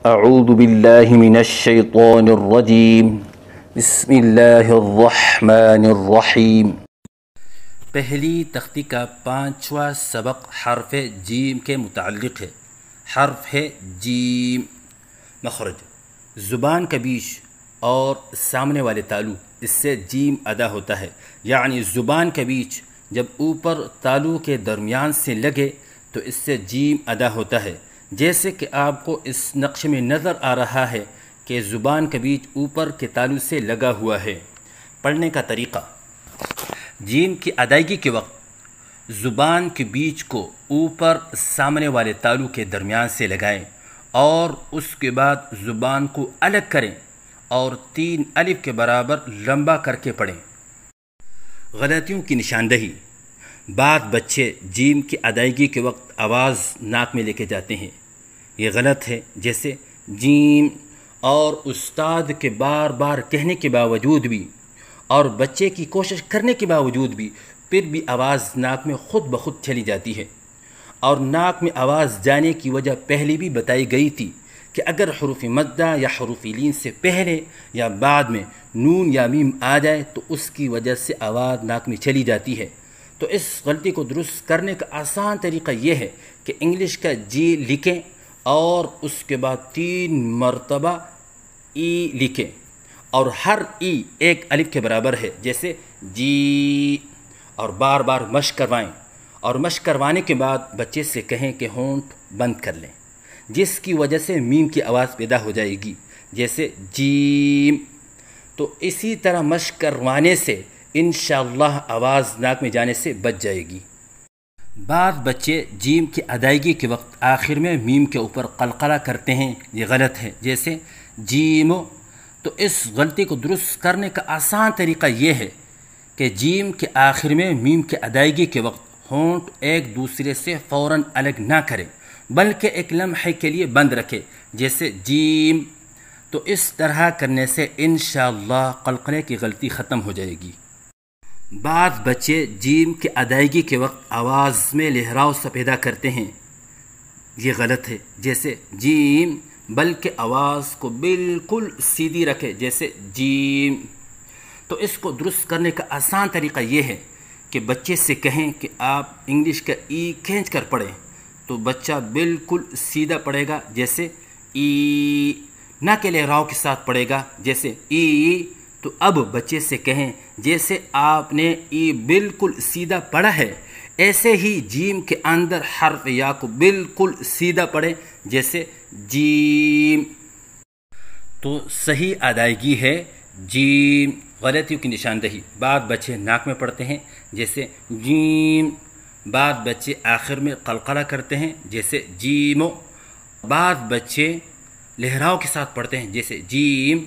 اعوذ باللہ من الشیطان الرجیم بسم اللہ الرحمن الرحیم۔ پہلی تختی کا 5واں سبق حرف جیم کے متعلق ہے۔ حرف ہے جیم۔ مخرج: زبان کا بیچ اور سامنے والے تالو، اس سے جیم ادا ہوتا ہے، یعنی زبان کا بیچ جب اوپر تالو کے درمیان سے لگے تو اس سے جیم ادا ہوتا ہے، جیسے کہ آپ کو اس نقشے میں نظر آ رہا ہے کہ زبان کا بیچ اوپر کے تالو سے لگا ہوا ہے۔ پڑھنے کا طریقہ: جیم کی ادائیگی کے وقت زبان کے بیچ کو اوپر سامنے والے تالو کے درمیان سے لگائیں اور اس کے بعد زبان کو الگ کریں اور 3 الف کے برابر لمبا کر کے پڑھیں۔ غلطیوں کی نشاندہی: بعض بچے جیم کی ادائیگی کے وقت آواز ناک میں لے کے جاتے ہیں، یہ غلط ہے، جیسے جیم، اور استاد کے بار بار کہنے کے باوجود بھی اور بچے کی کوشش کرنے کے باوجود بھی پھر بھی آواز ناک میں خود بخود چلی جاتی ہے۔ اور ناک میں آواز جانے کی وجہ پہلے بھی بتائی گئی تھی کہ اگر حروف مدہ یا حروف لین سے پہلے یا بعد میں نون یا میم آ جائے تو اس کی وجہ سے آواز ناک میں چلی جاتی ہے۔ تو اس غلطی کو درست کرنے کا آسان طریقہ یہ ہے کہ انگلش کا جی لکھیں اور اس کے بعد 3 مرتبہ ای لکھیں، اور ہر ای 1 الف کے برابر ہے، جیسے جی، اور بار بار مشق کروائیں، اور مشق کروانے کے بعد بچے سے کہیں کہ ہونٹ بند کر لیں، جس کی وجہ سے میم کی آواز پیدا ہو جائے گی، جیسے جیم۔ تو اسی طرح مشق کروانے سے انشاءاللہ آواز ناک میں جانے سے بچ جائے گی۔ بعض بچے جیم کی ادائیگی کے وقت آخر میں میم کے اوپر قلقلہ کرتے ہیں، یہ غلط ہے، جیسے جیمو۔ تو اس غلطی کو درست کرنے کا آسان طریقہ یہ ہے کہ جیم کے آخر میں میم کی ادائیگی کے وقت ہونٹ ایک دوسرے سے فوراً الگ نہ کریں، بلکہ ایک لمحے کے لیے بند رکھیں، جیسے جیم۔ تو اس طرح کرنے سے انشاءاللہ قلقلے کی غلطی ختم ہو جائے گی۔ بعض بچے جیم کی ادائیگی کے وقت آواز میں لہراؤ سا پیدا کرتے ہیں، یہ غلط ہے، جیسے جیم، بلکہ آواز کو بالکل سیدھی رکھے، جیسے جیم۔ تو اس کو درست کرنے کا آسان طریقہ یہ ہے کہ بچے سے کہیں کہ آپ انگلش کا ای کھینچ کر پڑھیں، تو بچہ بالکل سیدھا پڑھے گا، جیسے ای، نہ کہ لہراؤ کے ساتھ پڑھے گا، جیسے ای۔ تو اب بچے سے کہیں جیسے آپ نے ای بالکل سیدھا پڑھا ہے، ایسے ہی جیم کے اندر حرف یا کو بالکل سیدھا پڑھیں، جیسے جیم۔ تو صحیح ادائیگی ہے جیم۔ غلطیوں کی نشاندہی: بعض بچے ناک میں پڑھتے ہیں، جیسے جیم۔ بعض بچے آخر میں قلقلہ کرتے ہیں، جیسے جیمو۔ بعض بچے لہراؤ کے ساتھ پڑھتے ہیں، جیسے جیم۔